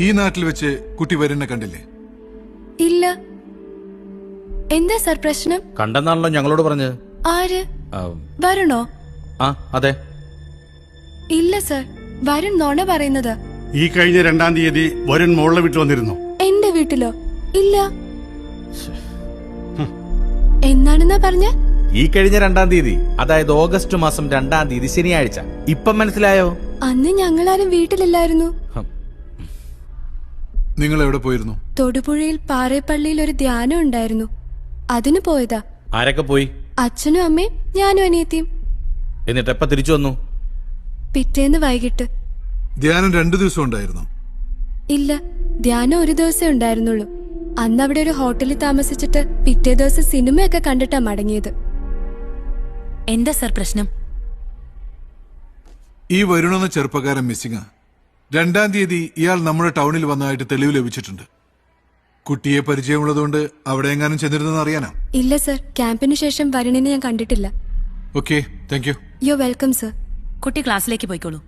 ഈ നാട്ടിൽ വെച്ച് കുട്ടി വരുന്ന കണ്ടില്ലേ? ഇല്ല. എന്താ സർ പ്രശ്നം? കണ്ടെന്നാണല്ലോ ഞങ്ങളോട് പറഞ്ഞത്. ആര്? വരുണോ? ആ അതെ. ഇല്ല സർ, വരുൺ നോണ പറയുന്നത്. ഈ കഴിഞ്ഞ 2-ാം തീയതി വരുൺ മോളുടെ വീട്ടിൽ വന്നിരുന്നു. എന്റെ വീട്ടിലോ? ഇല്ല. എന്നാണെന്നാ പറഞ്ഞ? ഈ കഴിഞ്ഞ 2-ാം തീയതി, അതായത് ഓഗസ്റ്റ് മാസം 2-ാം തീയതി ശനിയാഴ്ച. ഇപ്പം മനസ്സിലായോ? അന്ന് ഞങ്ങളാരും വീട്ടിലില്ലായിരുന്നു. നിങ്ങൾ എവിടെ പോയിരുന്നു? തൊടുപുഴയിൽ പാറേപ്പള്ളിയിൽ ഒരു ധ്യാനം ഉണ്ടായിരുന്നു, അതിന് പോയതാ. ആരൊക്കെ പോയി? അച്ഛനും അമ്മയും ഞാനും അനിയത്തിയും. എന്നിട്ട് എപ്പ തിരിച്ചു വന്നു? പിറ്റേന്ന് വൈകിട്ട്. ധ്യാനം 2 ദിവസം ഉണ്ടായിരുന്നു? ഇല്ല, ധ്യാനം ഒരു ദിവസമേ ഉണ്ടായിരുന്നുള്ളൂ. അന്ന് അവിടെ ഒരു ഹോട്ടലിൽ താമസിച്ചിട്ട് പിറ്റേ ദിവസം സിനിമയൊക്കെ കണ്ടിട്ടാ മടങ്ങിയത്. എന്താ സർ പ്രശ്നം? ഈ വരുണെന്ന ചെറുപ്പക്കാരൻ മിസ്സിംഗാ. 2-ാം തീയതി ഇയാൾ നമ്മുടെ ടൗണിൽ വന്നതായിട്ട് തെളിവ് ലഭിച്ചിട്ടുണ്ട്. കുട്ടിയെ പരിചയമുള്ളതുകൊണ്ട് അവിടെ എങ്ങാനും ചെന്നിരുന്നെന്ന് അറിയാനാ? ഇല്ല സർ, ക്യാമ്പിന് ശേഷം വരുണിനെ ഞാൻ കണ്ടിട്ടില്ല. Okay, thank you. You welcome sir. കുട്ടി ക്ലാസ്സിലേക്ക് പോയിക്കോളൂ.